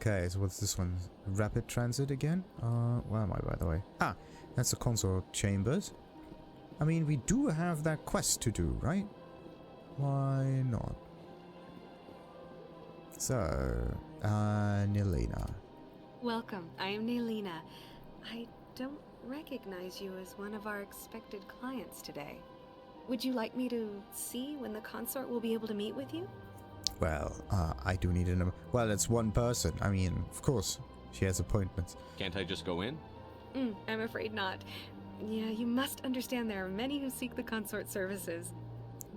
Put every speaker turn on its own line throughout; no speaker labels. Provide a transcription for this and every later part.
Okay, so what's this one? Rapid transit again? Where am I, by the way? Ah, that's the consort chambers. I mean, we do have that quest to do, right? Why not? So, Nelina.
Welcome, I am Nelina. I don't recognize you as one of our expected clients today. Would you like me to see when the consort will be able to meet with you?
Well, I do need a number. Well, it's one person. I mean, of course, she has appointments.
Can't I just go in?
I'm afraid not. Yeah, you must understand there are many who seek the consort services.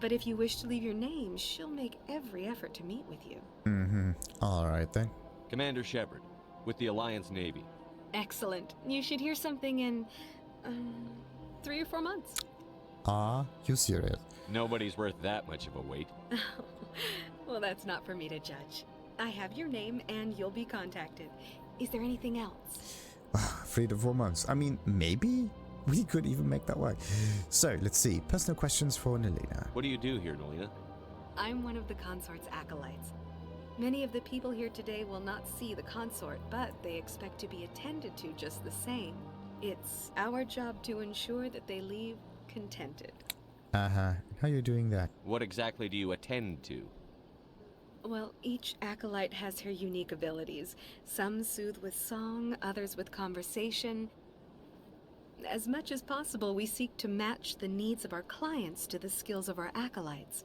But if you wish to leave your name, she'll make every effort to meet with you.
Alright then.
Commander Shepard, with the Alliance Navy.
Excellent. You should hear something in, 3 or 4 months.
Are you serious?
Nobody's worth that much of a wait.
Well, that's not for me to judge. I have your name and you'll be contacted. Is there anything else?
3 to 4 months. I mean, maybe we could even make that work. So, let's see. Personal questions for Nelina.
What do you do here, Nelina?
I'm one of the consort's acolytes. Many of the people here today will not see the consort, but they expect to be attended to just the same. It's our job to ensure that they leave contented.
How are you doing that?
What exactly do you attend to?
Well, each acolyte has her unique abilities. Some soothe with song, others with conversation. As much as possible, we seek to match the needs of our clients to the skills of our acolytes.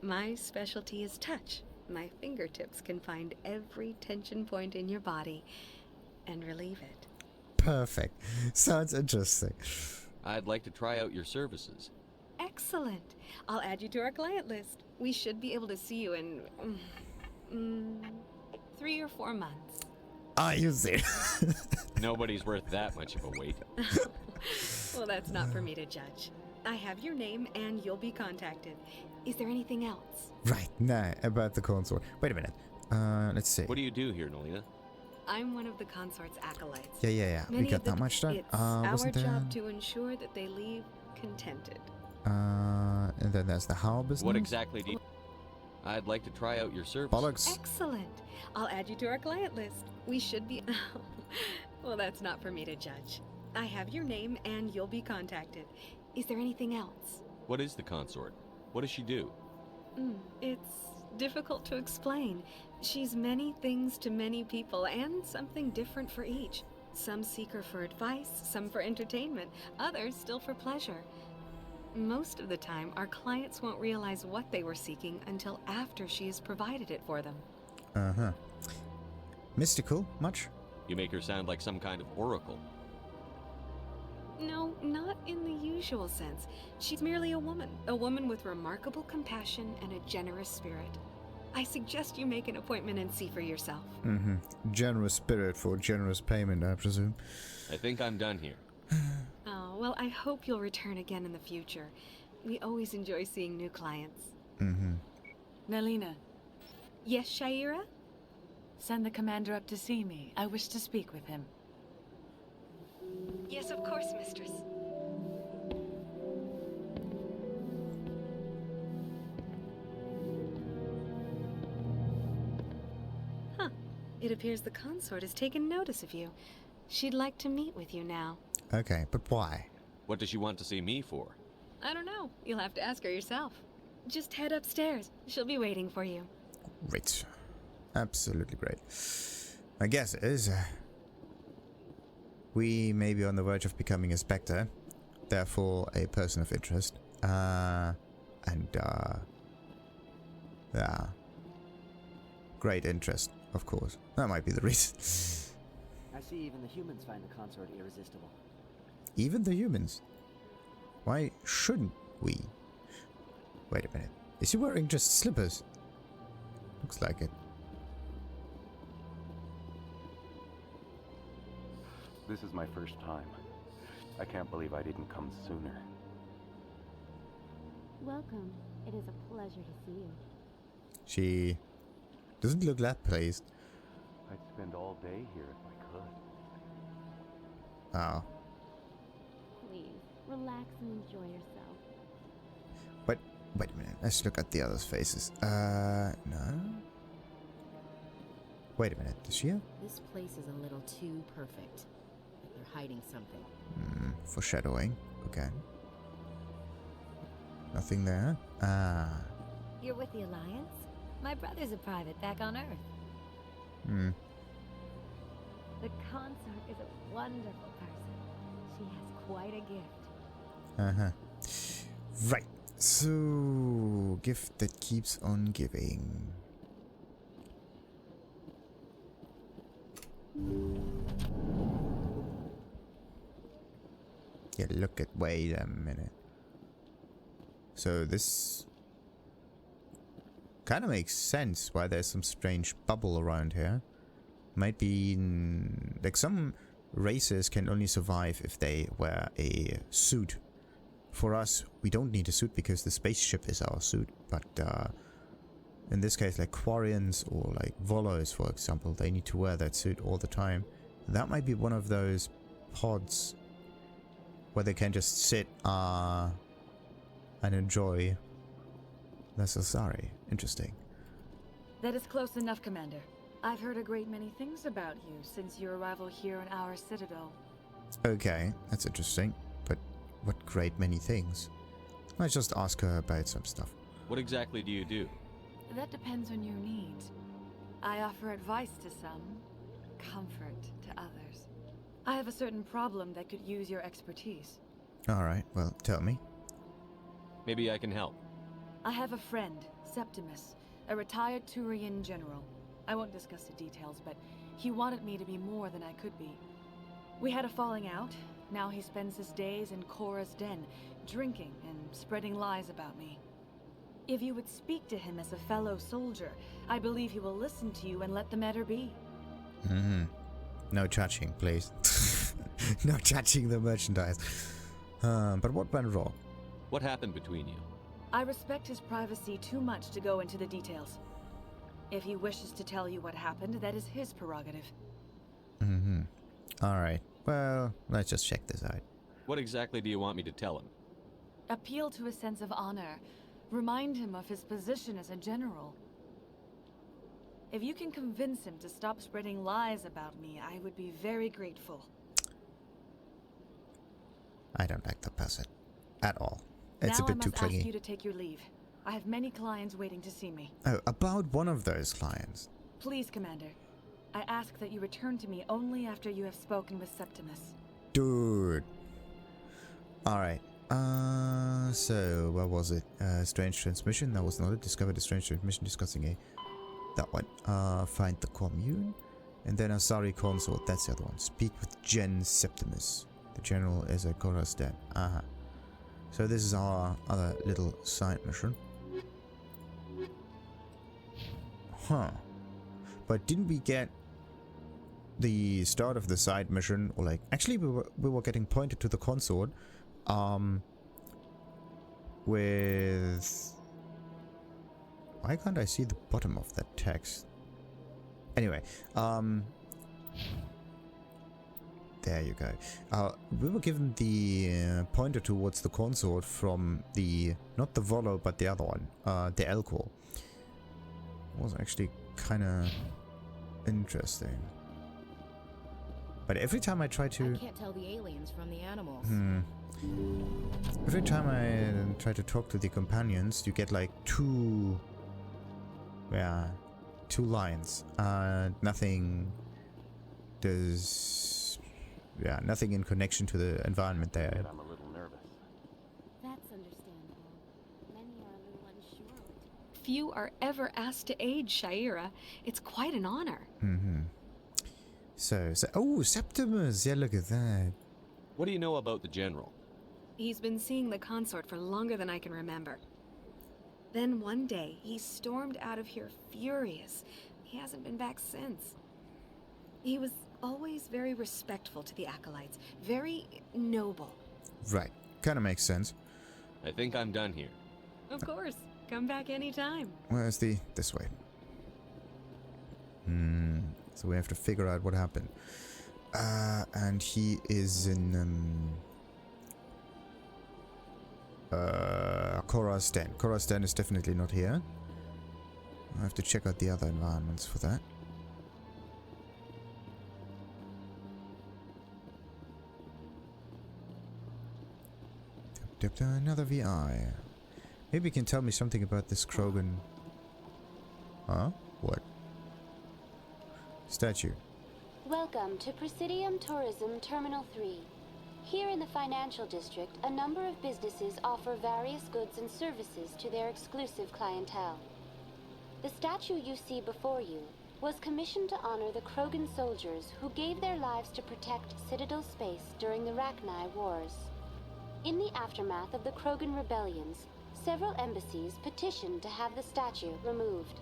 My specialty is touch. My fingertips can find every tension point in your body and relieve it.
Perfect. Sounds interesting.
I'd like to try out your services.
Excellent. I'll add you to our client list. We should be able to see you in 3 or 4 months.
Are you serious?
Nobody's worth that much of a wait.
Well, that's not for me to judge. I have your name and you'll be contacted. Is there anything else?
Right, no, about the consort. Wait a minute. Let's see.
What do you do here, Nelina?
I'm one of the consort's acolytes.
Yeah. We got that much done.
It's our
wasn't there...
job to ensure that they leave contented.
And then there's the Harbor.
What exactly do you... I'd like to try out your services.
Bollocks.
Excellent. I'll add you to our client list. We should be... Well, that's not for me to judge. I have your name and you'll be contacted. Is there anything else?
What is the consort? What does she do?
It's difficult to explain. She's many things to many people and something different for each. Some seek her for advice, some for entertainment, others still for pleasure. Most of the time, our clients won't realize what they were seeking until after she has provided it for them.
Mystical, much?
You make her sound like some kind of oracle.
No, not in the usual sense. She's merely a woman with remarkable compassion and a generous spirit. I suggest you make an appointment and see for yourself.
Generous spirit for generous payment, I presume.
I think I'm done here.
Oh, well, I hope you'll return again in the future. We always enjoy seeing new clients.
Nelina,
Yes, Shaira?
send the commander up to see me. I wish to speak with him.
Yes, of course, mistress. Huh. It appears the consort has taken notice of you. She'd like to meet with you now.
Okay, but why?
What does she want to see me for?
I don't know. You'll have to ask her yourself. Just head upstairs. She'll be waiting for you.
Great. Absolutely great. My guess is... we may be on the verge of becoming a Spectre, therefore a person of interest. Yeah. Great interest, of course. That might be the reason.
I see even the humans find the consort irresistible.
Even the humans? Why shouldn't we? Wait a minute. Is he wearing just slippers? Looks like it.
This is my first time. I can't believe I didn't come sooner.
Welcome. It is a pleasure to see you.
She doesn't look that pleased.
I'd spend all day here if I could.
Oh.
Please, relax and enjoy yourself.
Wait a minute. Let's look at the others' faces. No. Wait a minute, is she here?
This place is a little too perfect. Like they're hiding something.
Foreshadowing. Okay. Nothing there. Ah.
You're with the Alliance? My brother's a private back on Earth. The Consort is a wonderful person. She has quite a gift.
Right. So, gift that keeps on giving. Yeah, look at. Wait a minute. So this kind of makes sense why there's some strange bubble around here. Might be like some races can only survive if they wear a suit. For us, we don't need a suit because the spaceship is our suit. But in this case, like Quarians or like Volos, for example, they need to wear that suit all the time. That might be one of those pods where they can just sit and enjoy the Asari. Interesting.
That is close enough, Commander. I've heard a great many things about you since your arrival here in our citadel.
Okay, that's interesting. But what great many things? Let's just ask her about some stuff.
What exactly do you do?
That depends on your needs. I offer advice to some, comfort to others. I have a certain problem that could use your expertise.
Alright, well, tell me.
Maybe I can help.
I have a friend, Septimus, a retired Turian general. I won't discuss the details, but he wanted me to be more than I could be. We had a falling out. Now he spends his days in Korra's den, drinking and spreading lies about me. If you would speak to him as a fellow soldier, I believe he will listen to you and let the matter be.
No judging, please. No judging the merchandise. But what went wrong?
What happened between you?
I respect his privacy too much to go into the details. If he wishes to tell you what happened, that is his prerogative.
Alright, well, let's just check this out.
What exactly do you want me to tell him?
Appeal to his sense of honor. Remind him of his position as a general. If you can convince him to stop spreading lies about me, I would be very grateful.
I don't like the person. At all. It's
now
a bit too
I must
clingy.
ask you to take your leave. I have many clients waiting to see me.
Oh, about one of those clients.
Please, Commander. I ask that you return to me only after you have spoken with Septimus.
Dude. Alright. So, where was it? Strange transmission. That was not it. Discovered a strange transmission discussing a... That one. Find the commune. And then Asari Consort. That's the other one. Speak with Gen Septimus. The general is at Korra's den. So this is our other little side mission. Huh. But didn't we get the start of the side mission, or like... Actually, we were getting pointed to the Consort. With... Why can't I see the bottom of that text? Anyway, there you go. We were given the pointer towards the Consort from the... Not the Volo, but the other one. The Elcor. Was actually kind of interesting. But every time I try to...
I can't tell the aliens from the animals.
Every time I try to talk to the companions, you get like two lines. Nothing does... Yeah, nothing in connection to the environment there.
I'm a little nervous.
That's understandable. Many are a little unsure.
Few are ever asked to aid Shaira. It's quite an honor.
So, oh, Septimus! Yeah, look at that.
What do you know about the General?
He's been seeing the Consort for longer than I can remember. Then one day, he stormed out of here furious. He hasn't been back since. He was always very respectful to the Acolytes. Very noble.
Right. Kind of makes sense.
I think I'm done here.
Of course. Come back anytime.
Where's the... This way. So we have to figure out what happened. And he is in... Korra's den. Korra's den is definitely not here. I have to check out the other environments for that. Another VI. Maybe you can tell me something about this Krogan. Huh? What? Statue.
Welcome to Presidium Tourism Terminal 3. Here in the financial district, a number of businesses offer various goods and services to their exclusive clientele. The statue you see before you was commissioned to honor the Krogan soldiers who gave their lives to protect Citadel space during the Rachni Wars. In the aftermath of the Krogan rebellions, several embassies petitioned to have the statue removed.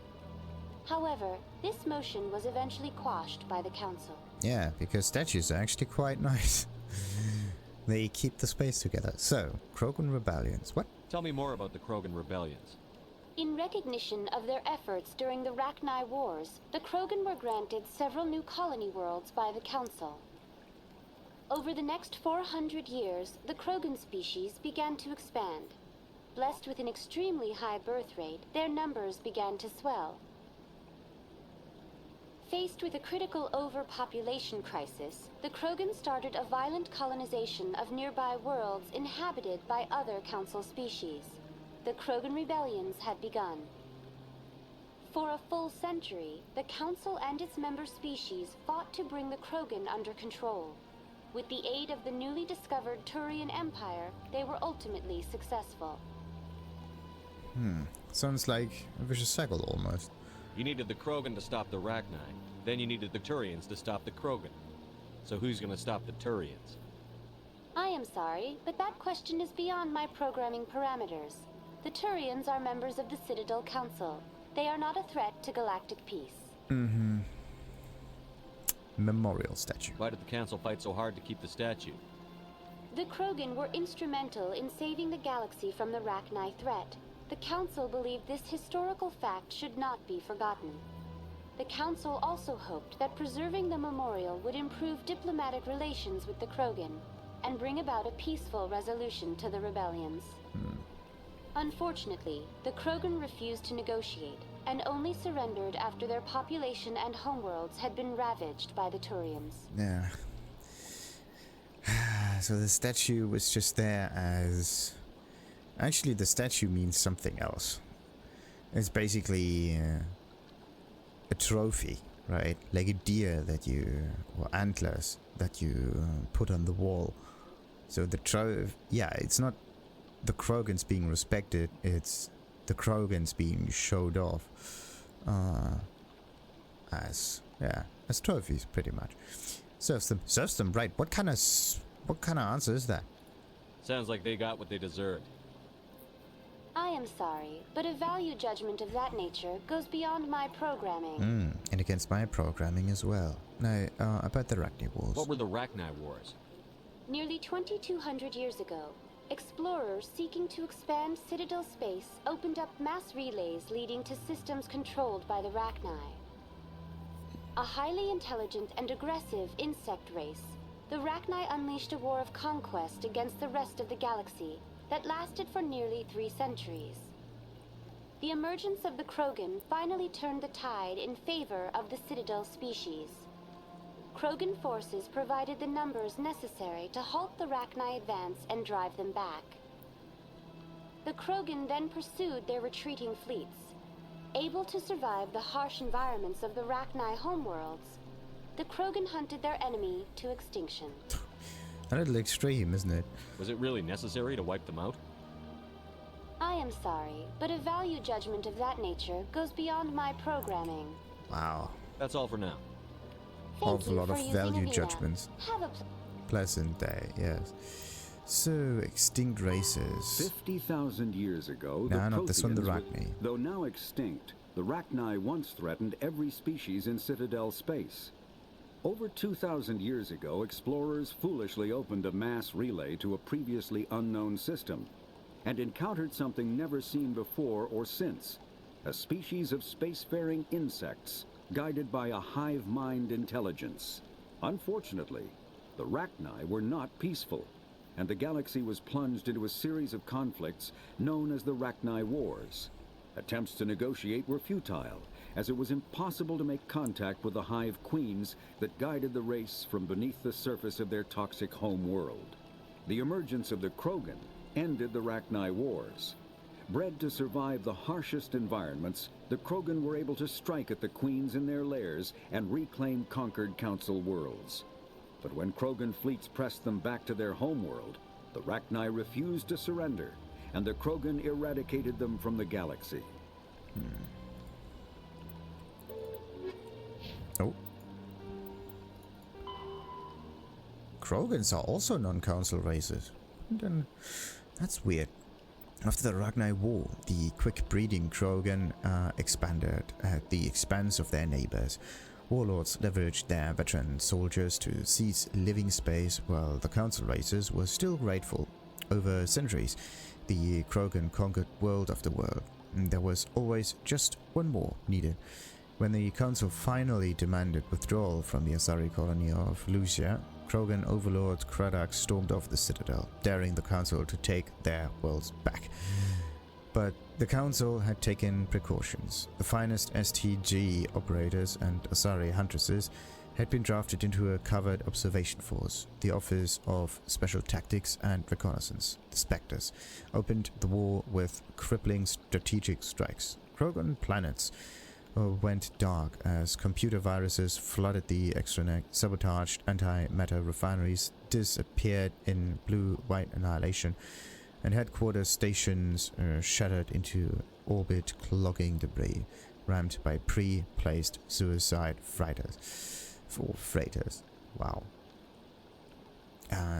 However, this motion was eventually quashed by the Council.
Yeah, because statues are actually quite nice. They keep the space together. So, Krogan rebellions. What?
Tell me more about the Krogan rebellions.
In recognition of their efforts during the Rachni Wars, the Krogan were granted several new colony worlds by the Council. Over the next 400 years, the Krogan species began to expand. Blessed with an extremely high birth rate, their numbers began to swell. Faced with a critical overpopulation crisis, the Krogan started a violent colonization of nearby worlds inhabited by other Council species. The Krogan rebellions had begun. For a full century, the Council and its member species fought to bring the Krogan under control. With the aid of the newly discovered Turian Empire, they were ultimately successful.
Sounds like a vicious cycle almost.
You needed the Krogan to stop the Rachni. Then you needed the Turians to stop the Krogan. So who's gonna stop the Turians?
I am sorry, but that question is beyond my programming parameters. The Turians are members of the Citadel Council. They are not a threat to galactic peace.
Memorial statue.
Why did the Council fight so hard to keep the statue?
The Krogan were instrumental in saving the galaxy from the Rachni threat. The Council believed this historical fact should not be forgotten. The Council also hoped that preserving the memorial would improve diplomatic relations with the Krogan and bring about a peaceful resolution to the rebellions. Unfortunately, the Krogan refused to negotiate and only surrendered after their population and homeworlds had been ravaged by the Turians.
Yeah. So the statue was just there as... Actually, the statue means something else. It's basically a trophy, right? Like a deer that you... or antlers that you put on the wall. So the trophy... Yeah, it's not the Krogans being respected, it's the Krogans being showed off as trophies, pretty much. Serves them right. What kind of answer is that?
Sounds like they got what they deserved.
I am sorry, but a value judgment of that nature goes beyond my programming.
And against my programming as well. Now, about the Rachni Wars.
What were the Rachni Wars?
Nearly 2,200 years ago, explorers seeking to expand Citadel space opened up mass relays leading to systems controlled by the Rachni. A highly intelligent and aggressive insect race, the Rachni unleashed a war of conquest against the rest of the galaxy that lasted for nearly 3 centuries. The emergence of the Krogan finally turned the tide in favor of the Citadel species. Krogan forces provided the numbers necessary to halt the Rachni advance and drive them back. The Krogan then pursued their retreating fleets. Able to survive the harsh environments of the Rachni homeworlds, the Krogan hunted their enemy to extinction.
A little extreme, isn't it?
Was it really necessary to wipe them out?
I am sorry, but a value judgment of that nature goes beyond my programming.
Wow.
That's all for now.
Awful lot of value judgments.
Have a
pleasant day, yes. So, extinct races.
50,000 years ago, the
not this one, the
Protheans
Rachni.
though now extinct, the Rachni once threatened every species in Citadel space. Over 2,000 years ago, explorers foolishly opened a mass relay to a previously unknown system and encountered something never seen before or since, a species of spacefaring insects guided by a hive mind intelligence. Unfortunately, the Rachni were not peaceful, and the galaxy was plunged into a series of conflicts known as the Rachni Wars. Attempts to negotiate were futile, as it was impossible to make contact with the hive queens that guided the race from beneath the surface of their toxic home world. The emergence of the Krogan ended the Rachni Wars. Bred to survive the harshest environments, the Krogan were able to strike at the queens in their lairs and reclaim conquered Council worlds. But when Krogan fleets pressed them back to their homeworld, the Rachni refused to surrender, and the Krogan eradicated them from the galaxy.
Oh. Krogans are also non-council races. Then that's weird. After the Rachni War, the quick-breeding Krogan expanded at the expense of their neighbors. Warlords leveraged their veteran soldiers to seize living space, while the council races were still grateful. Over centuries, the Krogan conquered world after world. There was always just one more needed. When the council finally demanded withdrawal from the Asari colony of Lucia, Krogan overlord Kradak stormed off the citadel, daring the council to take their worlds back. But the council had taken precautions. The finest STG operators and Asari huntresses had been drafted into a covert observation force. The Office of Special Tactics and Reconnaissance, the Spectres, opened the war with crippling strategic strikes. Krogan planets went dark as computer viruses flooded the extranet, sabotaged anti-matter refineries, disappeared in blue-white annihilation, and headquarters stations shattered into orbit, clogging debris, rammed by pre-placed suicide freighters. Wow.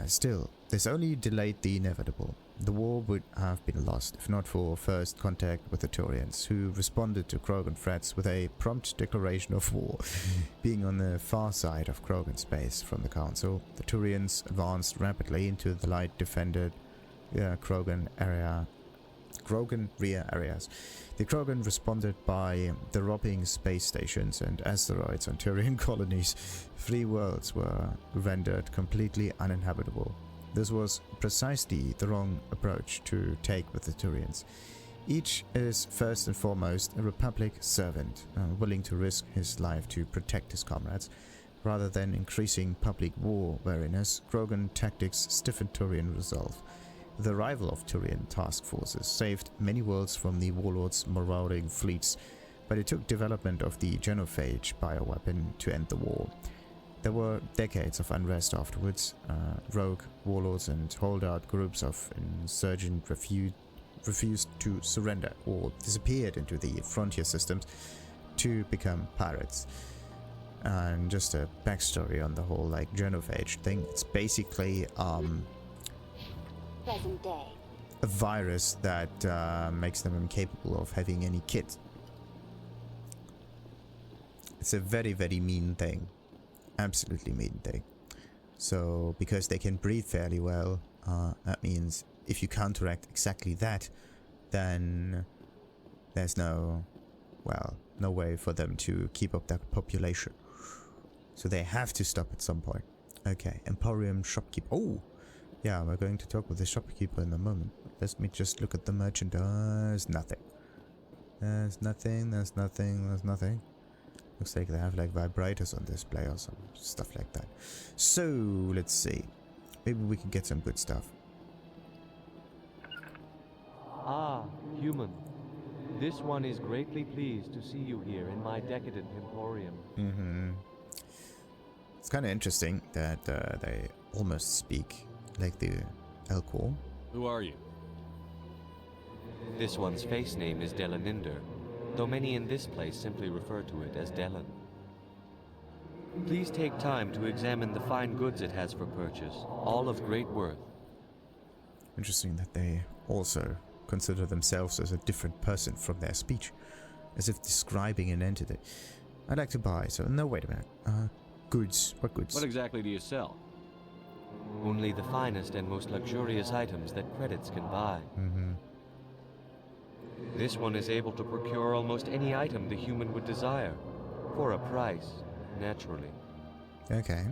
Still, this only delayed the inevitable. The war would have been lost if not for first contact with the Turians, who responded to Krogan threats with a prompt declaration of war. Being on the far side of Krogan space from the Council, the Turians advanced rapidly into the light-defended Krogan rear areas. The Krogan responded by robbing space stations and asteroids on Turian colonies. 3 worlds were rendered completely uninhabitable. This was precisely the wrong approach to take with the Turians. Each is first and foremost a Republic servant, willing to risk his life to protect his comrades. Rather than increasing public war wariness, Krogan tactics stiffened Turian resolve. The arrival of Turian task forces saved many worlds from the warlords' marauding fleets, but it took development of the genophage bioweapon to end the war. There were decades of unrest afterwards. Rogue warlords and holdout groups of insurgent refused to surrender or disappeared into the frontier systems to become pirates. And just a backstory on the whole genophage thing. It's basically
Present day.
a virus that makes them incapable of having any kids. It's a very, very mean thing. Absolutely mean thing. So, because they can breathe fairly well, that means if you counteract exactly that, then there's no way for them to keep up that population. So they have to stop at some point. Okay, Emporium shopkeeper. Oh! Yeah, we're going to talk with the shopkeeper in a moment. Let me just look at the merchandise. Nothing. There's nothing. Looks like they have vibrators on display or some stuff like that. So, let's see. Maybe we can get some good stuff.
Ah, human. This one is greatly pleased to see you here in my decadent emporium.
It's kind of interesting that they almost speak like the Elcor.
Who are you? This one's face name is Delaninder, though many in this place simply refer to it as Delan. Please take time to examine the fine goods it has for purchase, all of great worth.
Interesting that they also consider themselves as a different person from their speech, as if describing an entity. I'd like to buy, so no, wait a minute. Goods. What goods?
What exactly do you sell? Only the finest and most luxurious items that credits can buy. This one is able to procure almost any item the human would desire, for a price, naturally.
Okay.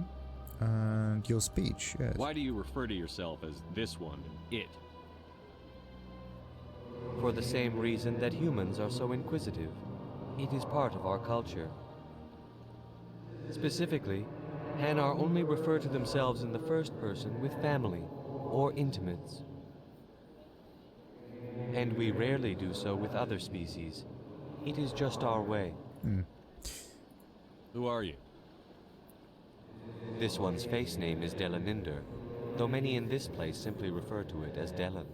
And your speech, yes.
Why do you refer to yourself as this one, it?
For the same reason that humans are so inquisitive. It is part of our culture. Specifically, Hanar only refer to themselves in the first person with family or intimates. And we rarely do so with other species. It is just our way.
Who are you?
This one's face name is Delaninder, though many in this place simply refer to it as Delan.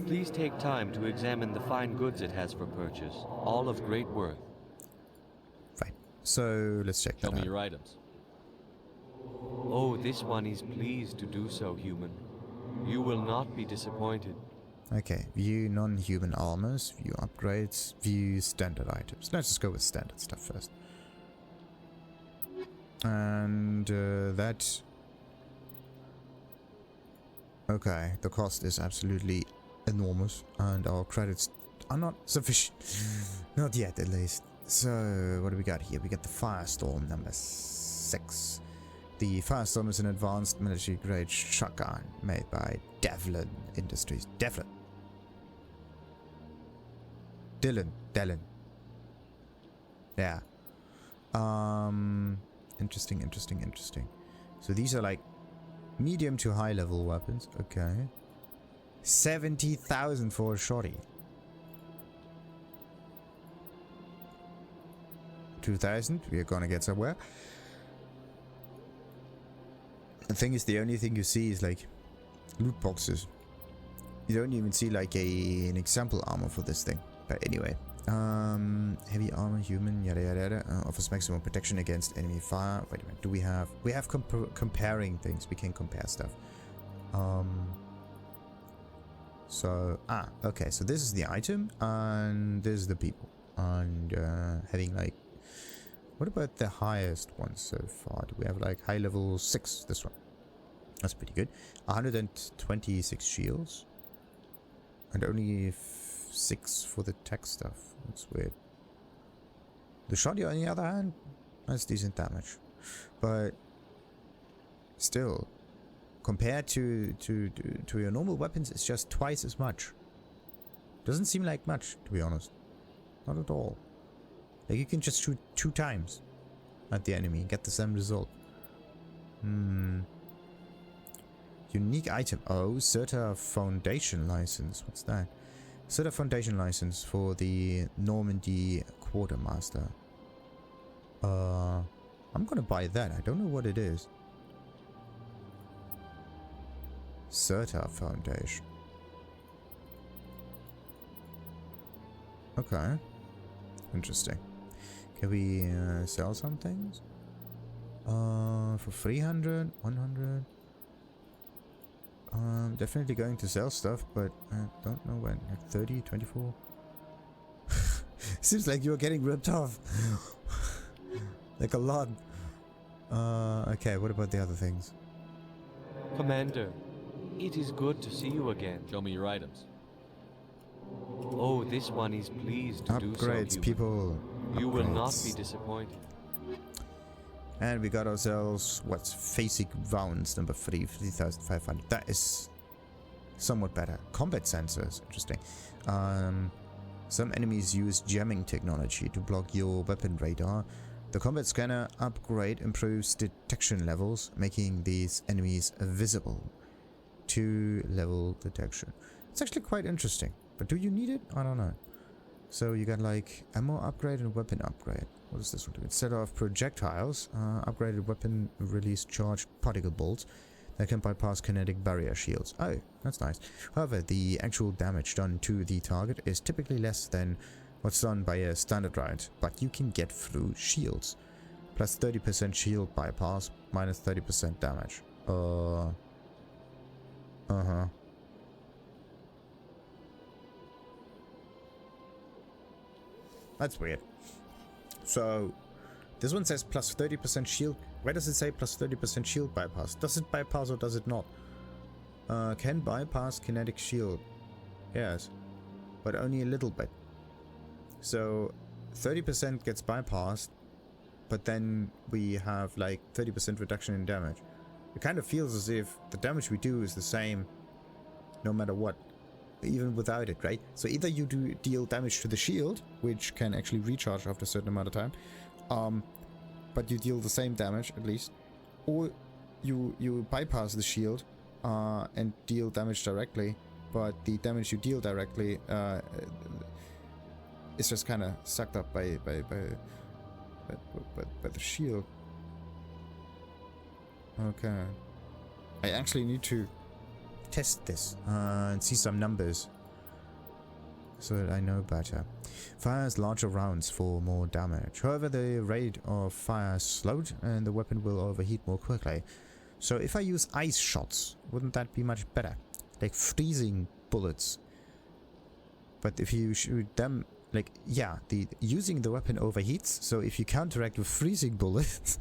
Please take time to examine the fine goods it has for purchase, all of great worth.
Right. So let's check that
Show me
out.
your items.
Oh, this one is pleased to do so, human. You will not be disappointed.
Okay, view non-human armors, view upgrades, view standard items. Let's just go with standard stuff first. And that... Okay, the cost is absolutely enormous, and our credits are not sufficient. Not yet, at least. So, what do we got here? We got the Firestorm number 6. The Firestorm is an advanced military-grade shotgun made by Devlin Industries. Devlin. Dylan. Yeah. Interesting. So these are like medium to high level weapons. Okay. 70,000 for a shotty. 2,000. We're gonna get somewhere. The thing is, the only thing you see is like loot boxes. You don't even see like an example armor for this thing. But anyway, heavy armor, human, yada yada yada, offers maximum protection against enemy fire. Wait a minute, do we have comparing things? We can compare stuff. Okay, so this is the item, and this is the people, and having like, what about the highest one so far? Do we have like high level 6? This one, that's pretty good. 126 shields, and only 6 for the tech stuff. That's weird. The shotty, on the other hand, that's decent damage, but still, compared to your normal weapons, it's just twice as much. Doesn't seem like much, to be honest. Not at all. Like, you can just shoot 2 times at the enemy and get the same result. Unique item. Oh, Certa Foundation license. What's that? Certa Foundation license for the Normandy Quartermaster. I'm gonna buy that. I don't know what it is. Certa Foundation. Okay. Interesting. Can we sell some things? For 300, 100. Definitely going to sell stuff, but I don't know when. Like 30, 24. Seems like you're getting ripped off. Like a lot. Okay, what about the other things?
Commander, it is good to see you again.
Show me your items.
Oh, this one is pleased to do so,
Upgrades,
human.
people.
You will not
Upgrades.
be disappointed.
And we got ourselves, what's Phasic Rounds number 3, 3,500. That is somewhat better. Combat sensors, interesting. Some enemies use jamming technology to block your weapon radar. The combat scanner upgrade improves detection levels, making these enemies visible. 2-level detection. It's actually quite interesting, but do you need it? I don't know. So you got like ammo upgrade and weapon upgrade. What does this one do? Instead of projectiles, upgraded weapon release charged particle bolts that can bypass kinetic barrier shields. Oh, that's nice. However, the actual damage done to the target is typically less than what's done by a standard round, but you can get through shields. Plus 30% shield bypass, minus 30% damage. That's weird. So, this one says plus 30% shield. Where does it say plus 30% shield bypass? Does it bypass or does it not? Can bypass kinetic shield. Yes. But only a little bit. So, 30% gets bypassed, but then we have like 30% reduction in damage. It kind of feels as if the damage we do is the same no matter what, even without it, right? So either you do deal damage to the shield, which can actually recharge after a certain amount of time, but you deal the same damage at least, or you bypass the shield and deal damage directly, but the damage you deal directly is just kind of sucked up by the shield. Okay. I actually need to test this and see some numbers so that I know better. Fires larger rounds for more damage. However, the rate of fire is slowed and the weapon will overheat more quickly. So if I use ice shots, wouldn't that be much better? Like freezing bullets. But if you shoot them, like, yeah, using the weapon overheats, so if you counteract with freezing bullets,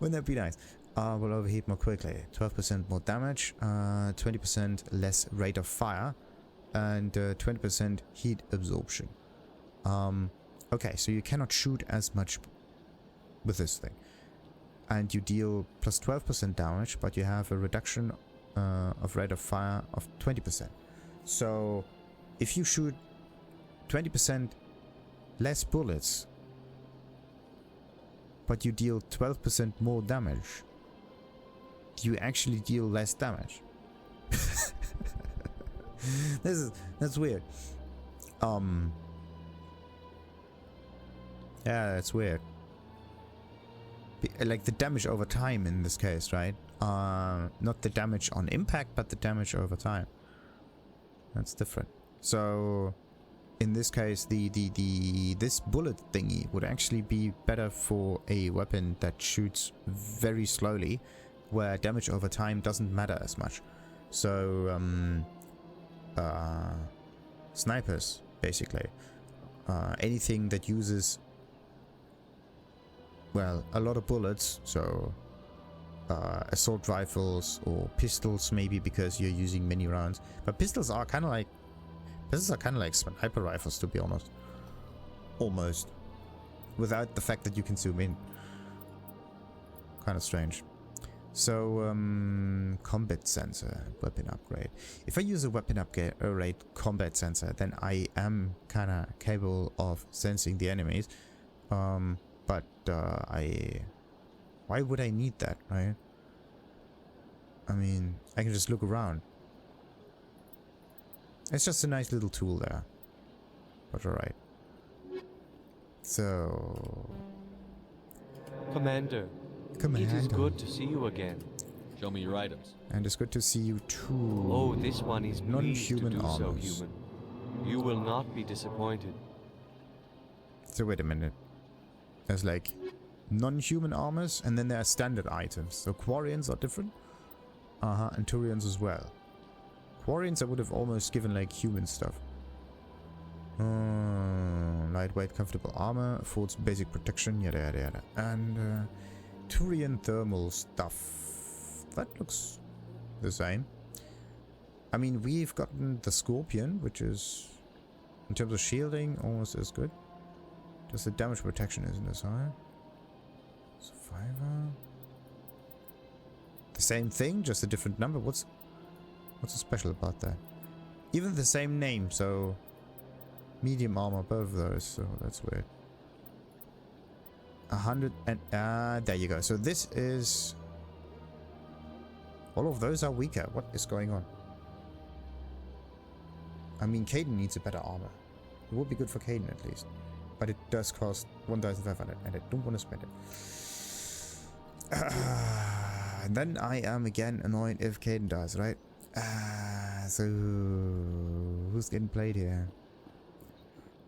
wouldn't that be nice? Will overheat more quickly. 12% more damage, 20% less rate of fire, and 20% heat absorption. Okay, so you cannot shoot as much with this thing. And you deal plus 12% damage, but you have a reduction of rate of fire of 20%. So if you shoot 20% less bullets, but you deal 12% more damage, you actually deal less damage. That's weird. Yeah, that's weird. Like the damage over time in this case, right? Not the damage on impact, but the damage over time. That's different. So in this case, this bullet thingy would actually be better for a weapon that shoots very slowly, where damage over time doesn't matter as much. So snipers, basically, anything that uses, well, a lot of bullets, so assault rifles or pistols, maybe, because you're using many rounds. But pistols are kind of like sniper rifles, to be honest, almost, without the fact that you can zoom in. Kind of strange. So combat sensor, weapon upgrade. If I use a weapon upgrade combat sensor, then I am kind of capable of sensing the enemies. But why would I need that, right? I mean, I can just look around. It's just a nice little tool there. But alright. So...
Commander. It is good to see you again.
Show me your items.
And it's good to see you too.
Oh, this one is pleased to do so,
armors.
human. You will not be disappointed.
So wait a minute. There's like non-human armors, and then there are standard items. So Quarians are different. And Turians as well. Quarians I would have almost given like human stuff. Lightweight, comfortable armor, affords basic protection, yada yada yada. And Turian thermal stuff. That looks the same. I mean, we've gotten the Scorpion, which is, in terms of shielding, almost as good. Just the damage protection isn't as high. Survivor. The same thing, just a different number. What's so special about that? Even the same name, so medium armor, both of those, so that's weird. 100 and there you go. So this is, all of those are weaker. What is going on? I mean, Caden needs a better armor. It would be good for Caden at least, but it does cost 1,500 and I don't want to spend it. And then I am again annoyed if Caden dies, right? So who's getting played here?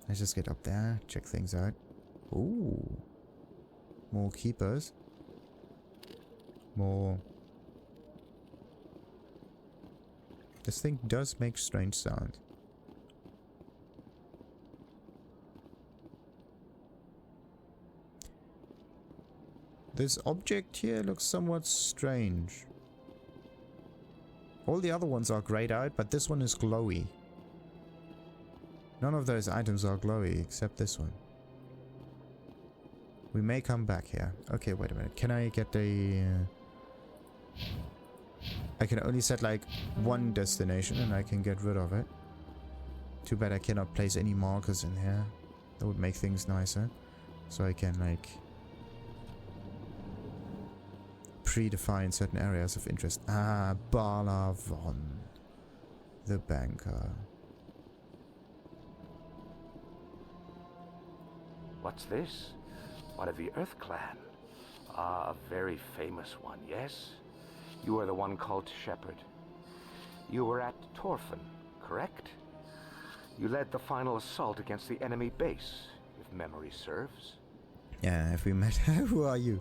Let's just get up there, check things out. Ooh. More keepers. More. This thing does make strange sounds. This object here looks somewhat strange. All the other ones are grayed out, but this one is glowy. None of those items are glowy except this one. We may come back here. Okay, wait a minute. Can I get a... I can only set like one destination and I can get rid of it. Too bad I cannot place any markers in here. That would make things nicer. So I can like... predefine certain areas of interest. Barla. the banker.
What's this? One of the Earth Clan. Ah, a very famous one, yes? You are the one called Shepard. You were at Torfan, correct? You led the final assault against the enemy base, if memory serves.
Yeah, if we met. Who are you?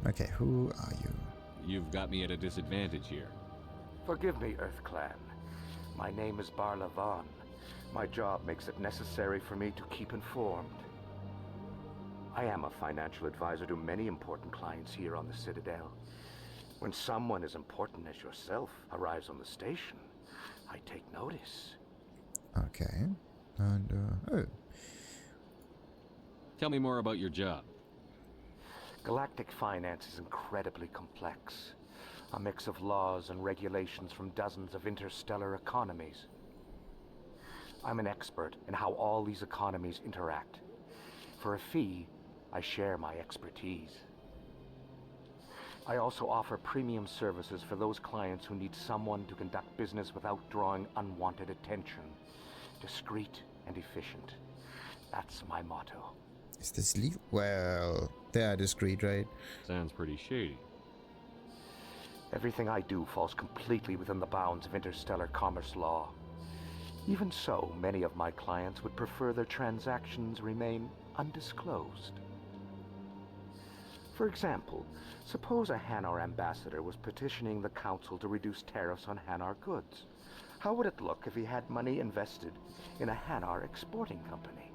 Okay, who are you?
You've got me at a disadvantage here.
Forgive me, Earth Clan. My name is Barla Vaughn. My job makes it necessary for me to keep informed. I am a financial advisor to many important clients here on the Citadel. When someone as important as yourself arrives on the station, I take notice.
Okay. And, oh.
Tell me more about your job.
Galactic finance is incredibly complex. A mix of laws and regulations from dozens of interstellar economies. I'm an expert in how all these economies interact. For a fee, I share my expertise. I also offer premium services for those clients who need someone to conduct business without drawing unwanted attention. Discreet and efficient. That's my motto.
Is this legal? Well, they are discreet, right?
Sounds pretty shady.
Everything I do falls completely within the bounds of interstellar commerce law. Even so, many of my clients would prefer their transactions remain undisclosed. For example, suppose a Hanar ambassador was petitioning the council to reduce tariffs on Hanar goods. How would it look if he had money invested in a Hanar exporting company?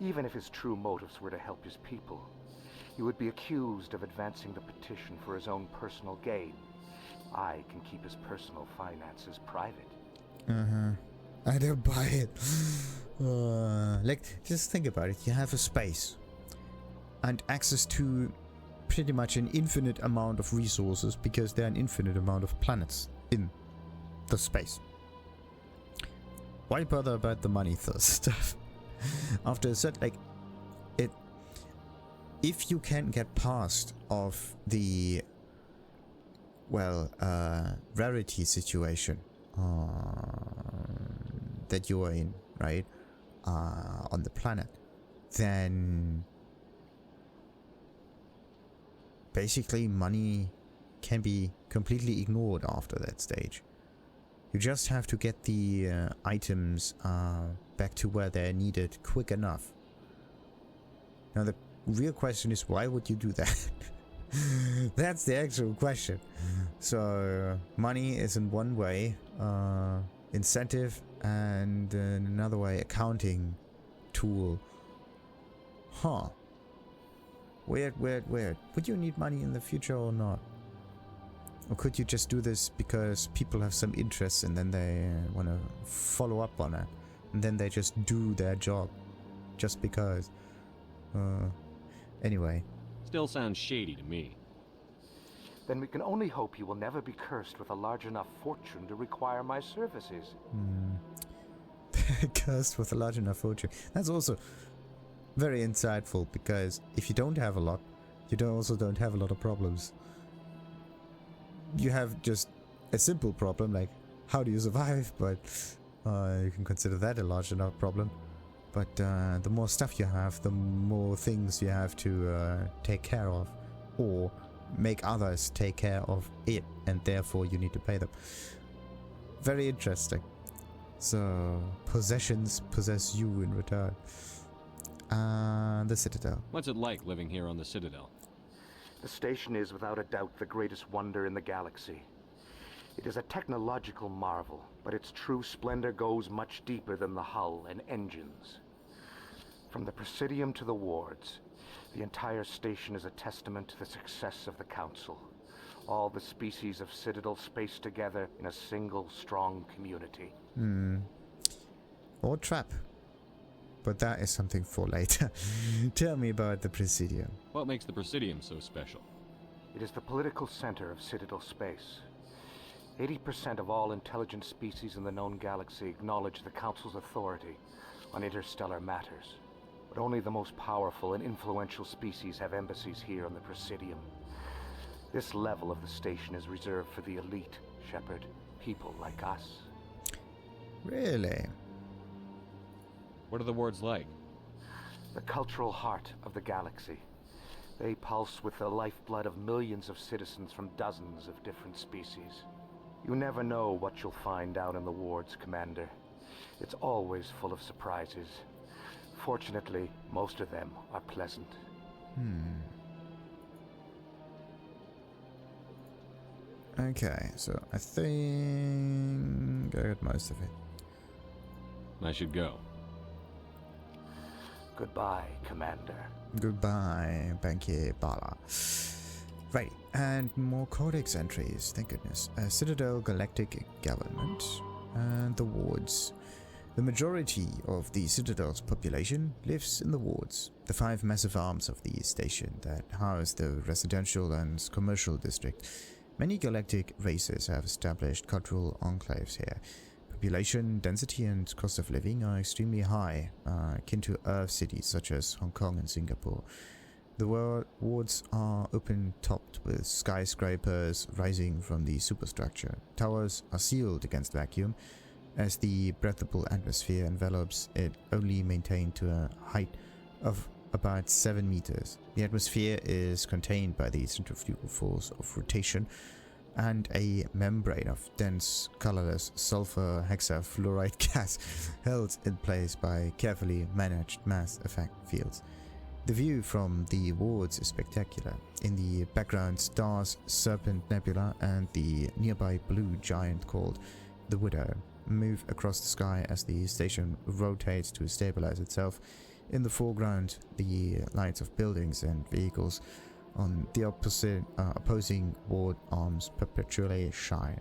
Even if his true motives were to help his people, he would be accused of advancing the petition for his own personal gain. I can keep his personal finances private.
I don't buy it. Like, just think about it. You have a space and access to pretty much an infinite amount of resources because there are an infinite amount of planets in the space. Why bother about the money stuff? After a set, like, it, if you can get past of the, well, rarity situation that you are in, right, on the planet, then basically money can be completely ignored after that stage. You just have to get the items back to where they're needed quick enough. Now the real question is, why would you do that? That's the actual question. So money is in one way incentive, and in another way accounting tool. Huh. Weird. Would you need money in the future or not? Or could you just do this because people have some interest and then they want to follow up on it, and then they just do their job just because? Anyway.
Still sounds shady to me.
Then we can only hope you will never be cursed with a large enough fortune to require my services.
Cursed with a large enough fortune. That's also very insightful, because if you don't have a lot, you also don't have a lot of problems. You have just a simple problem, like how do you survive, but you can consider that a large enough problem. But the more stuff you have, the more things you have to take care of, or make others take care of it, and therefore you need to pay them. Very interesting. So possessions possess you in return. The Citadel.
What's it like living here on the Citadel?
The station is without a doubt the greatest wonder in the galaxy. It is a technological marvel, but its true splendor goes much deeper than the hull and engines. From the Presidium to the wards, the entire station is a testament to the success of the Council. All the species of Citadel spaced together in a single strong community.
Or trap. But that is something for later. Tell me about the Presidium.
What makes the Presidium so special?
It is the political center of Citadel space. 80% of all intelligent species in the known galaxy acknowledge the Council's authority on interstellar matters. But only the most powerful and influential species have embassies here on the Presidium. This level of the station is reserved for the elite, Shepard. people like us.
Really?
What are the wards like?
The cultural heart of the galaxy. They pulse with the lifeblood of millions of citizens from dozens of different species. You never know what you'll find out in the wards, Commander. It's always full of surprises. Fortunately, most of them are pleasant.
Okay, so I think I got most of it.
I should go.
Goodbye, Commander.
Goodbye, Bankier Barla. Right, and more Codex entries, thank goodness. Citadel Galactic Government and the wards. The majority of the Citadel's population lives in the wards, the 5 massive arms of the station that house the residential and commercial district. Many galactic races have established cultural enclaves here. Population density and cost of living are extremely high, akin to Earth cities such as Hong Kong and Singapore. The wards are open-topped with skyscrapers rising from the superstructure. Towers are sealed against vacuum, as the breathable atmosphere envelops it only maintained to a height of about 7 meters. The atmosphere is contained by the centrifugal force of rotation and a membrane of dense, colorless sulfur hexafluoride gas held in place by carefully managed mass effect fields. The view from the wards is spectacular. In the background, stars Serpent Nebula and the nearby blue giant called the Widow move across the sky as the station rotates to stabilize itself. In the foreground, the lights of buildings and vehicles on the opposing ward arms perpetually shine.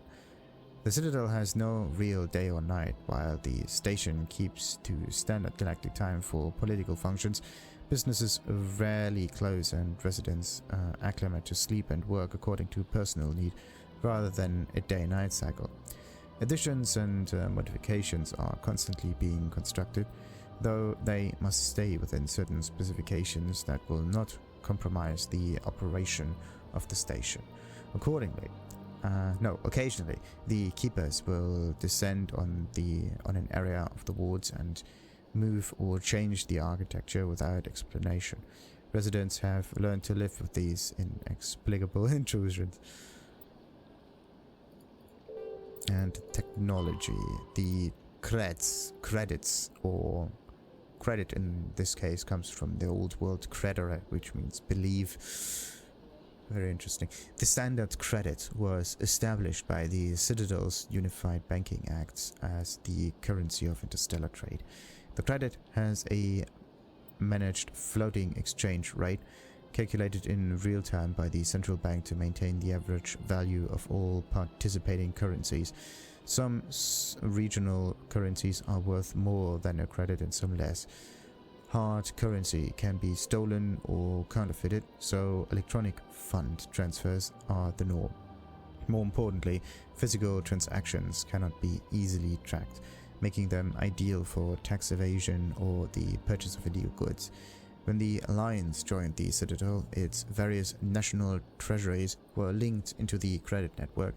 The Citadel has no real day or night. While the station keeps to standard galactic time for political functions, businesses rarely close and residents acclimate to sleep and work according to personal need rather than a day-night cycle. Additions and modifications are constantly being constructed, though they must stay within certain specifications that will not compromise the operation of the station. Occasionally, the keepers will descend on an area of the wards and move or change the architecture without explanation. Residents have learned to live with these inexplicable intrusions. And technology, the credits, or credit in this case comes from the old world credere, which means believe. Very interesting. The standard credit was established by the Citadel's Unified Banking Acts as the currency of interstellar trade. The credit has a managed floating exchange rate calculated in real time by the central bank to maintain the average value of all participating currencies. Some regional currencies are worth more than a credit and some less. Hard currency can be stolen or counterfeited, so electronic fund transfers are the norm. More importantly, physical transactions cannot be easily tracked, making them ideal for tax evasion or the purchase of illegal goods. When the Alliance joined the Citadel, its various national treasuries were linked into the credit network.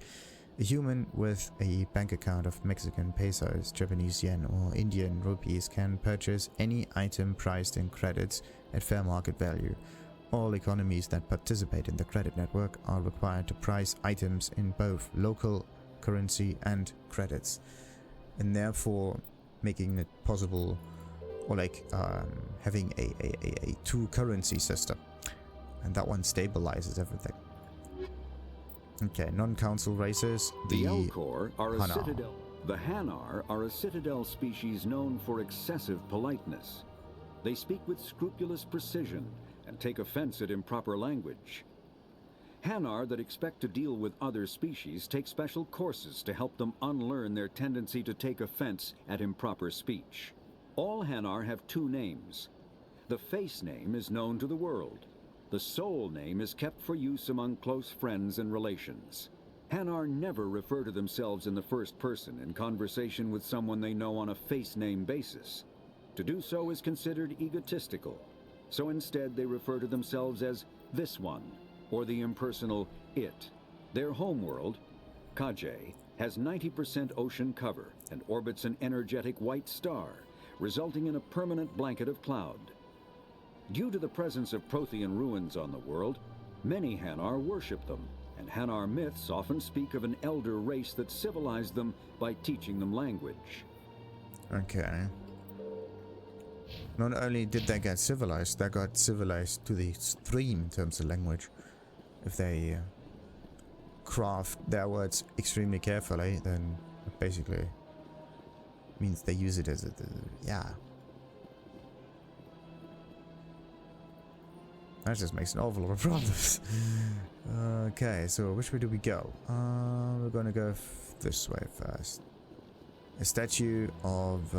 A human with a bank account of Mexican pesos, Japanese yen, or Indian rupees can purchase any item priced in credits at fair market value. All economies that participate in the credit network are required to price items in both local currency and credits, and therefore making it possible, or having a two currency system, and that one stabilizes everything. Okay, non-council races.
The Elcor are a citadel. The Hanar are a citadel species known for excessive politeness. They speak with scrupulous precision and take offense at improper language. Hanar that expect to deal with other species take special courses to help them unlearn their tendency to take offense at improper speech. All Hanar have two names. The face name is known to the world. The soul name is kept for use among close friends and relations. Hanar never refer to themselves in the first person in conversation with someone they know on a face name basis. To do so is considered egotistical, so instead they refer to themselves as this one, or the impersonal it. Their homeworld, Kaje, has 90% ocean cover and orbits an energetic white star, resulting in a permanent blanket of cloud. Due to the presence of Prothean ruins on the world, many Hanar worship them, and Hanar myths often speak of an elder race that civilized them by teaching them language.
Okay. Not only did they get civilized to the extreme in terms of language. If they craft their words extremely carefully, then it basically means they use it as a... yeah. That just makes an awful lot of problems. Okay, so which way do we go? We're gonna go this way first. A statue of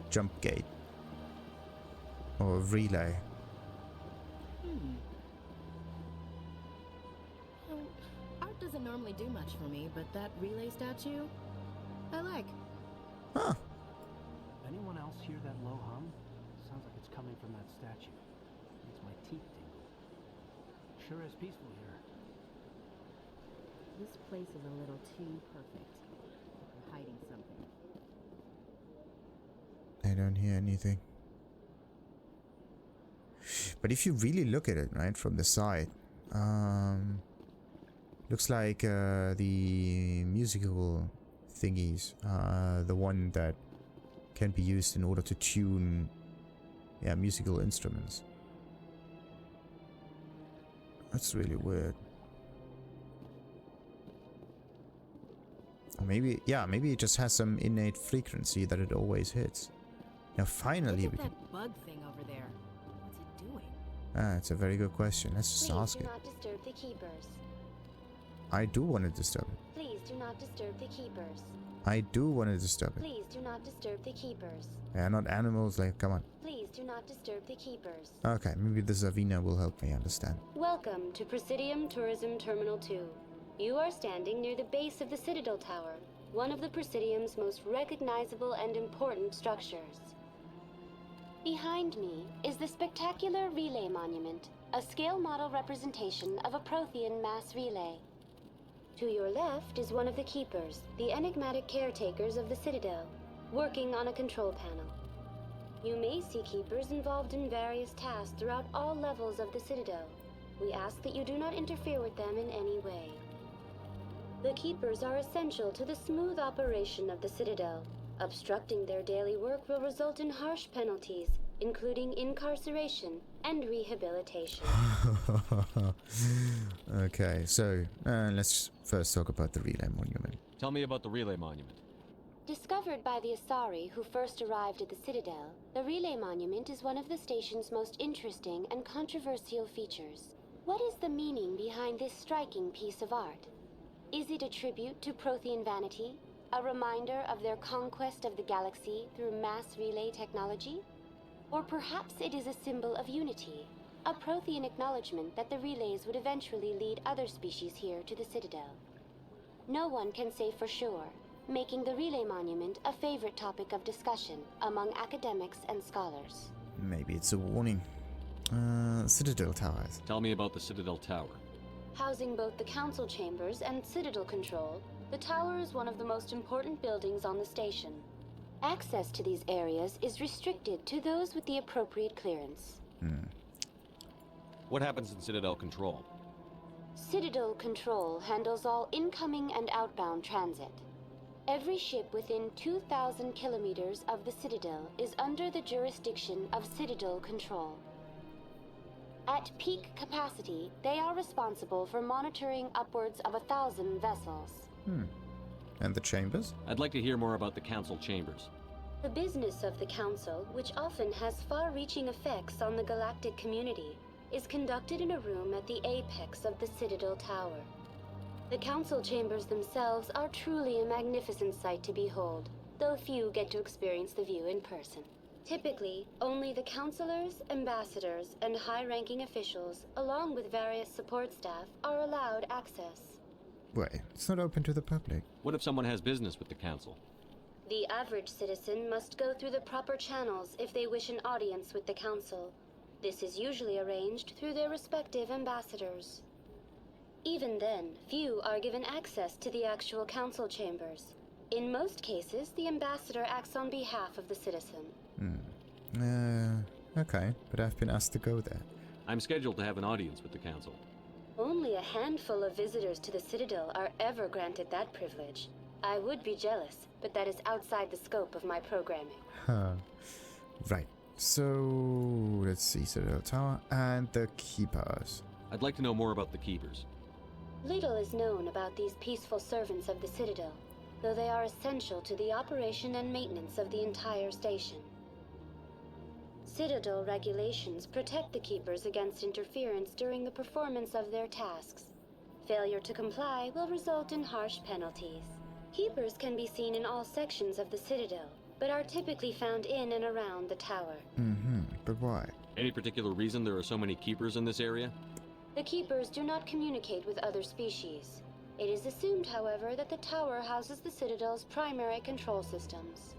jump gate or relay.
Art doesn't normally do much for me, but that relay statue, I like.
Huh.
Anyone else hear that low hum? Sounds like it's coming from that statue. Makes my teeth tingle. Sure is peaceful here.
This place is a little too perfect. We're hiding something.
I don't hear anything. But if you really look at it, right, from the side, looks like the musical thingies, the one that can be used in order to tune, yeah, musical instruments. That's really weird. Or maybe, yeah, maybe it just has some innate frequency that it always hits. Now finally
Look
we
at
can...
that bug thing over there. What's it doing?
Ah, it's a very good question. Let's just ask it.
Please do not disturb the keepers.
I do want to disturb it.
Please do not disturb the keepers.
I do want to disturb it.
Please do not disturb the keepers.
They are not animals, like, come on.
Please do not disturb the keepers.
Okay, maybe the Zavina will help me understand.
Welcome to Presidium Tourism Terminal 2. You are standing near the base of the Citadel Tower, one of the Presidium's most recognizable and important structures. Behind me is the spectacular Relay Monument, a scale model representation of a Prothean mass relay. To your left is one of the Keepers, the enigmatic caretakers of the Citadel, working on a control panel. You may see Keepers involved in various tasks throughout all levels of the Citadel. We ask that you do not interfere with them in any way. The Keepers are essential to the smooth operation of the Citadel. Obstructing their daily work will result in harsh penalties, including incarceration and rehabilitation.
Okay, so let's first talk about the Relay Monument.
Tell me about the Relay Monument.
Discovered by the Asari who first arrived at the Citadel, the Relay Monument is one of the station's most interesting and controversial features. What is the meaning behind this striking piece of art? Is it a tribute to Prothean vanity? A reminder of their conquest of the galaxy through mass relay technology? Or perhaps it is a symbol of unity, a Prothean acknowledgement that the relays would eventually lead other species here to the Citadel. No one can say for sure, making the Relay Monument a favorite topic of discussion among academics and scholars.
Maybe it's a warning. Citadel Towers.
Tell me about the Citadel Tower.
Housing both the Council Chambers and Citadel Control, the tower is one of the most important buildings on the station. Access to these areas is restricted to those with the appropriate clearance.
What happens in Citadel Control?
Citadel Control handles all incoming and outbound transit. Every ship within 2,000 kilometers of the Citadel is under the jurisdiction of Citadel Control. At peak capacity, they are responsible for monitoring upwards of 1,000 vessels.
And the chambers?
I'd like to hear more about the Council Chambers.
The business of the Council, which often has far-reaching effects on the galactic community, is conducted in a room at the apex of the Citadel Tower. The Council Chambers themselves are truly a magnificent sight to behold, though few get to experience the view in person. Typically, only the councilors, ambassadors, and high-ranking officials, along with various support staff, are allowed access.
Wait, it's not open to the public.
What if someone has business with the Council?
The average citizen must go through the proper channels if they wish an audience with the Council. This is usually arranged through their respective ambassadors. Even then, few are given access to the actual council chambers. In most cases, the ambassador acts on behalf of the citizen.
Okay, but I've been asked to go there.
I'm scheduled to have an audience with the council.
Only a handful of visitors to the Citadel are ever granted that privilege. I would be jealous, but that is outside the scope of my programming.
Huh. Right. So, let's see, Citadel Tower and the Keepers.
I'd like to know more about the Keepers.
Little is known about these peaceful servants of the Citadel, though they are essential to the operation and maintenance of the entire station. Citadel regulations protect the Keepers against interference during the performance of their tasks. Failure to comply will result in harsh penalties. Keepers can be seen in all sections of the Citadel, but are typically found in and around the tower.
But why?
Any particular reason there are so many Keepers in this area?
The Keepers do not communicate with other species. It is assumed, however, that the tower houses the Citadel's primary control systems.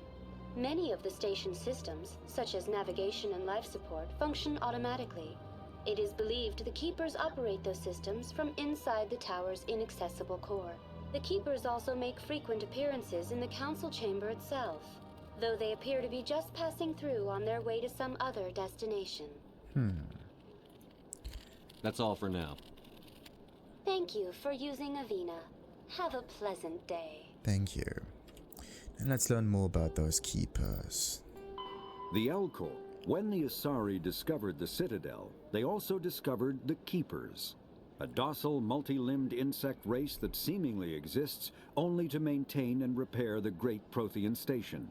Many of the station's systems, such as navigation and life support, function automatically. It is believed the Keepers operate those systems from inside the tower's inaccessible core. The Keepers also make frequent appearances in the council chamber itself, though they appear to be just passing through on their way to some other destination.
That's all for now.
Thank you for using Avina. Have a pleasant day.
Thank you. And let's learn more about those Keepers.
The Elcor. When the Asari discovered the Citadel, they also discovered the Keepers, a docile, multi-limbed insect race that seemingly exists only to maintain and repair the great Prothean station.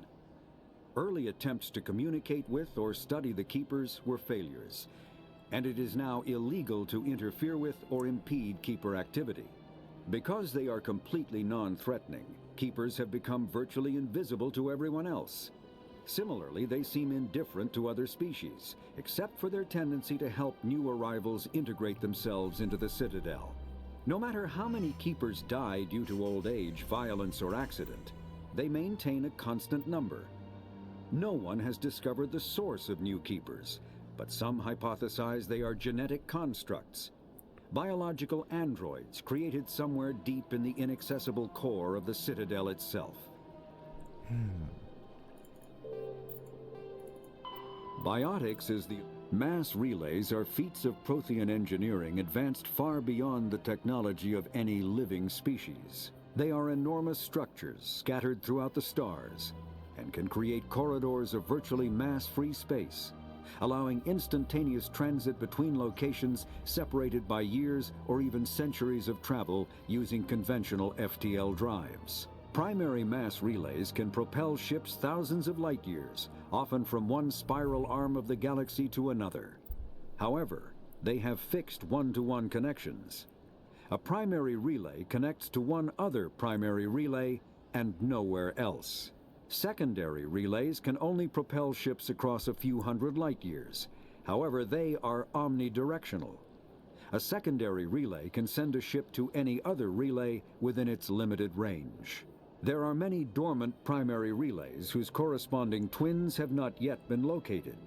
Early attempts to communicate with or study the Keepers were failures, and it is now illegal to interfere with or impede Keeper activity. Because they are completely non-threatening, Keepers have become virtually invisible to everyone else. Similarly, they seem indifferent to other species, except for their tendency to help new arrivals integrate themselves into the Citadel. No matter how many Keepers die due to old age, violence, or accident, they maintain a constant number. No one has discovered the source of new Keepers, but some hypothesize they are genetic constructs, biological androids created somewhere deep in the inaccessible core of the Citadel itself. Biotics is the... Mass relays are feats of Prothean engineering advanced far beyond the technology of any living species. They are enormous structures scattered throughout the stars and can create corridors of virtually mass-free space, allowing instantaneous transit between locations separated by years or even centuries of travel using conventional FTL drives. Primary mass relays can propel ships thousands of light years, often from one spiral arm of the galaxy to another. However, they have fixed one-to-one connections. A primary relay connects to one other primary relay and nowhere else. Secondary relays can only propel ships across a few hundred light years. However, they are omnidirectional. A secondary relay can send a ship to any other relay within its limited range. There are many dormant primary relays whose corresponding twins have not yet been located.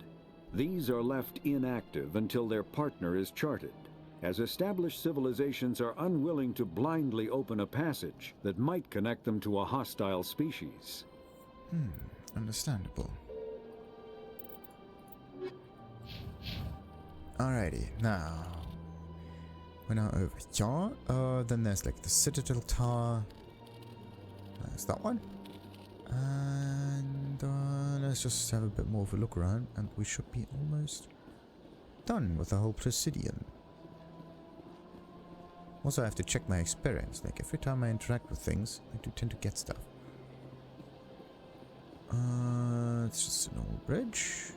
These are left inactive until their partner is charted, as established civilizations are unwilling to blindly open a passage that might connect them to a hostile species.
Understandable. Alrighty, now we're now over here. Then there's like the Citadel Tower. There's that one. And let's just have a bit more of a look around, and we should be almost done with the whole Presidium. Also, I have to check my experience. Like every time I interact with things, I do tend to get stuff. It's just a normal bridge.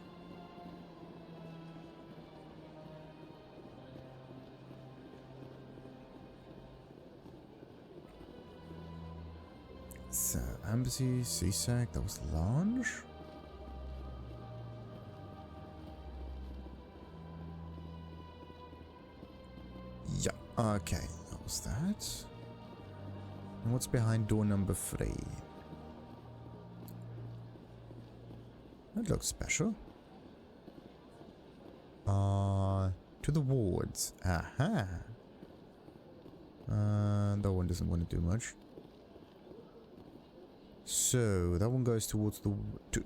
So, Embassy, CSAC, that was lounge. Yeah, okay, that was that. And what's behind door number 3? That looks special. To the wards. Aha. That one doesn't want to do much. So that one goes towards the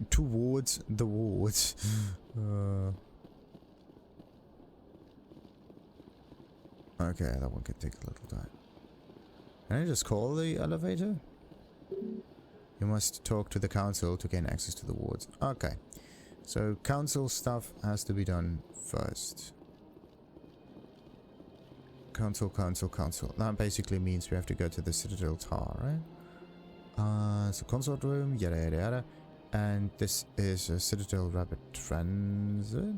towards the wards. Okay, that one can take a little time. Can I just call the elevator? You must talk to the council to gain access to the wards. Okay, so council stuff has to be done first. Council. That basically means we have to go to the Citadel Tower, right? So consort room, yada yada yada. And this is a Citadel Rapid Transit.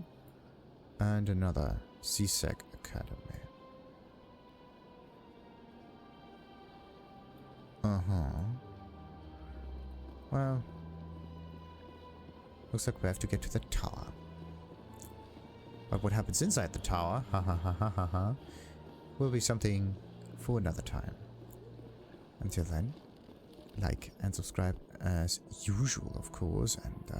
And another CSEC Academy. Well, looks like we have to get to the tower. But what happens inside the tower, will be something for another time. Until then, like and subscribe as usual, of course, and